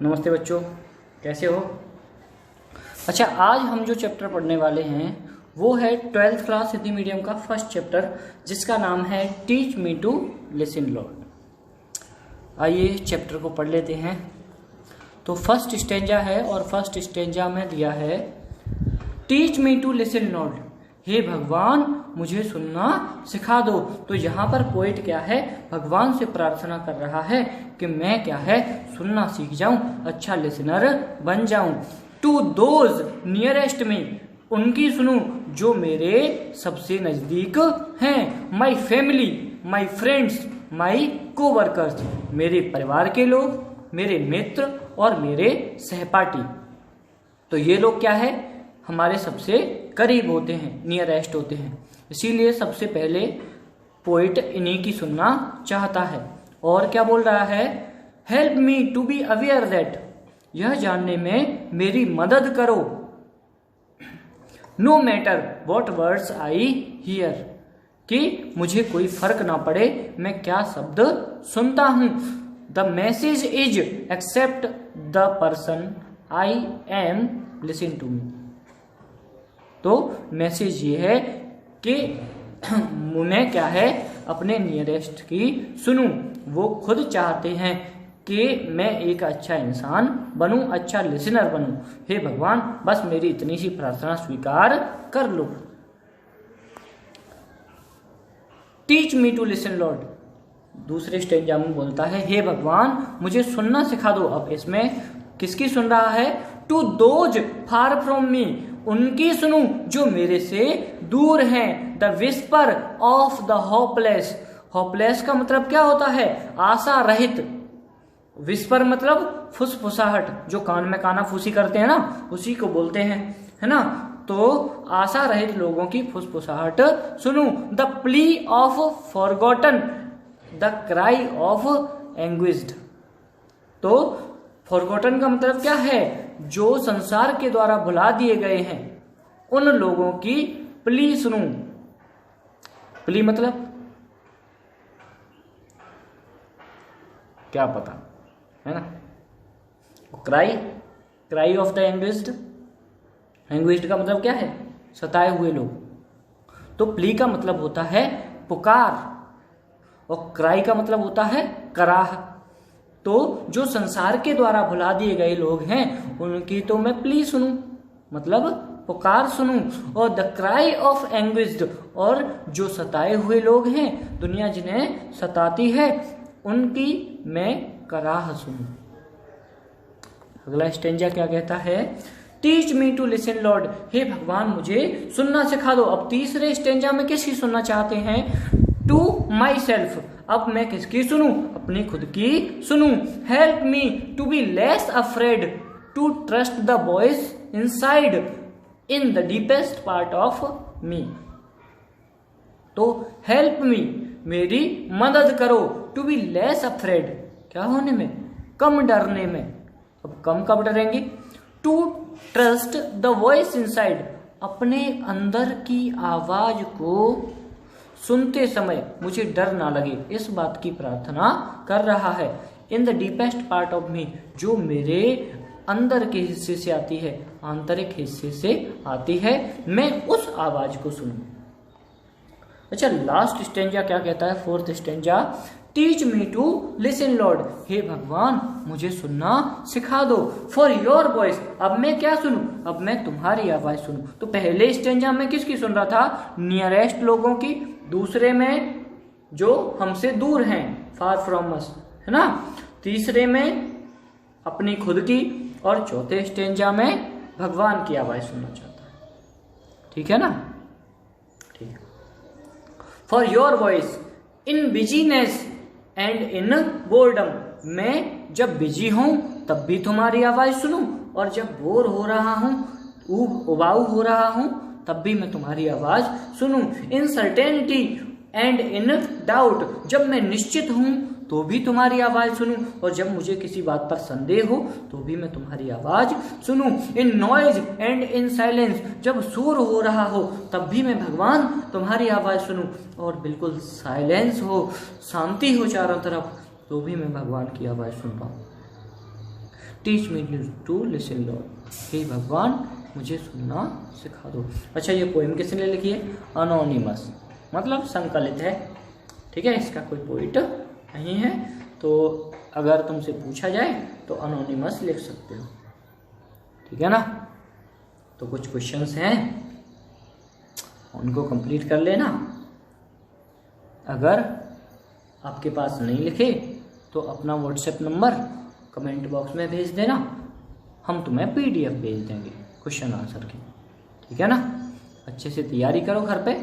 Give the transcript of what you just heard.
नमस्ते बच्चों, कैसे हो? अच्छा, आज हम जो चैप्टर पढ़ने वाले हैं वो है 12th क्लास हिंदी मीडियम का फर्स्ट चैप्टर, जिसका नाम है teach me to listen Lord. आइए चैप्टर को पढ़ लेते हैं। तो फर्स्ट स्टेंजा है और फर्स्ट स्टेंजा में दिया है teach me to listen lord, हे भगवान मुझे सुनना सिखा दो। तो यहाँ पर पोइट क्या है, भगवान से प्रार्थना कर रहा है कि मैं क्या है सुनना सीख जाऊं, अच्छा लिसनर बन जाऊं। टू दोज नियरेस्ट में, उनकी सुनूं जो मेरे सबसे नजदीक हैं। My family, my friends, my coworkers, मेरे परिवार के लोग, मेरे मित्र और मेरे सहपाठी। तो ये लोग क्या है, हमारे सबसे करीब होते हैं, नियरेस्ट होते हैं। इसीलिए सबसे पहले पोइट इन्हीं की सुनना चाहता है। और क्या बोल रहा है, help me to be aware that, यह जानने में मेरी मदद करो। No matter what words I hear, कि मुझे कोई फर्क ना पड़े मैं क्या शब्द सुनता हूं। The message is except the person I am listen to me. तो मैसेज ये है कि मैं क्या है अपने नियरेस्ट की सुनूं। वो खुद चाहते हैं कि मैं एक अच्छा इंसान बनूं, अच्छा लिसनर बनूं। हे भगवान बस मेरी इतनी सी प्रार्थना स्वीकार कर लो। Teach me to listen lord, दूसरे स्टेंजा में बोलता है हे भगवान मुझे सुनना सिखा दो। अब इसमें किसकी सुन रहा है, to those far from me, उनकी सुनूं जो मेरे से दूर हैं। The whisper of the hopeless, hopeless का मतलब क्या होता है, आशा रहित। विस्पर मतलब फुसफुसाहट, जो कान में कानाफूसी करते हैं ना, उसी को बोलते हैं, है ना। तो आशा रहित लोगों की फुसफुसाहट सुनूं। The plea of forgotten, the cry of anguished. तो फॉरगॉटन का मतलब क्या है, जो संसार के द्वारा भुला दिए गए हैं, उन लोगों की प्ली सुनूं। प्ली मतलब क्या पता है ना। क्राई, क्राई ऑफ द एंग्विस्ड, एंग्विस्ड का मतलब क्या है, सताए हुए लोग। तो प्ली का मतलब होता है पुकार और क्राई का मतलब होता है कराह। तो जो संसार के द्वारा भुला दिए गए लोग हैं उनकी तो मैं प्ली सुनूं, मतलब पुकार सुनूं। और द क्राई ऑफ एंग्विस्ड, और जो सताए हुए लोग हैं, दुनिया जिन्हें सताती है, उनकी मैं कराह सुनूं। अगला स्टेंजा क्या कहता है, teach me to listen lord, हे भगवान मुझे सुनना सिखा दो। अब तीसरे स्टेंजा में किसकी सुनना चाहते हैं, टू माई सेल्फ, अब मैं किसकी सुनूं, अपनी खुद की सुनूं। Help me to be less afraid to trust the voice inside in the deepest part of me. तो हेल्प मी, मेरी मदद करो, टू बी लेस अफ्रेड, क्या होने में, कम डरने में। अब कम कब डरेंगे, to trust the voice inside, अपने अंदर की आवाज को सुनते समय मुझे डर ना लगे, इस बात की प्रार्थना कर रहा है। इन द डीपेस्ट पार्ट ऑफ मी, जो मेरे अंदर के हिस्से से आती है, आंतरिक हिस्से से आती है, मैं उस आवाज को सुनूं। अच्छा, लास्ट स्टेंजा क्या कहता है, fourth stanza, teach me to listen lord, हे भगवान मुझे सुनना सिखा दो। फॉर योर वॉइस, अब मैं क्या सुनूं, अब मैं तुम्हारी आवाज सुनूं। तो पहले स्टेंजा में किसकी सुन रहा था, नियरेस्ट लोगों की, दूसरे में जो हमसे दूर हैं, फार फ्रॉम अस, है ना, तीसरे में अपनी खुद की, और चौथे स्टेंजा में भगवान की आवाज सुनना चाहता है। ठीक है ना, ठीक। For your voice in business and in boredom, मैं जब बिजी हूं तब भी तुम्हारी आवाज सुनूं, और जब बोर हो रहा हूं, उबाऊ हो रहा हूं, तब भी मैं तुम्हारी आवाज सुनूं। इन सर्टेनिटी एंड इन डाउट, जब मैं निश्चित हूं तो भी तुम्हारी आवाज सुनूं, और जब मुझे किसी बात पर संदेह हो तो भी मैं तुम्हारी आवाज सुनूं। इन नॉइज एंड इन साइलेंस, जब शोर हो रहा हो तब भी मैं भगवान तुम्हारी आवाज सुनूं, और बिल्कुल साइलेंस हो, शांति हो चारों तरफ, तो भी मैं भगवान की आवाज सुन पाऊं। Teach me to listen lord, हे भगवान मुझे सुनना सिखा दो। अच्छा, ये पोएम किसने लिखी है? अनोनिमस, मतलब संकलित है, ठीक है, इसका कोई पोइट नहीं है। तो अगर तुमसे पूछा जाए तो अनोनिमस लिख सकते हो, ठीक है ना। तो कुछ क्वेश्चंस हैं, उनको कंप्लीट कर लेना। अगर आपके पास नहीं लिखे तो अपना व्हाट्सएप नंबर कमेंट बॉक्स में भेज देना, हम तुम्हें PDF भेज देंगे क्वेश्चन आंसर की, ठीक है ना। अच्छे से तैयारी करो घर पे,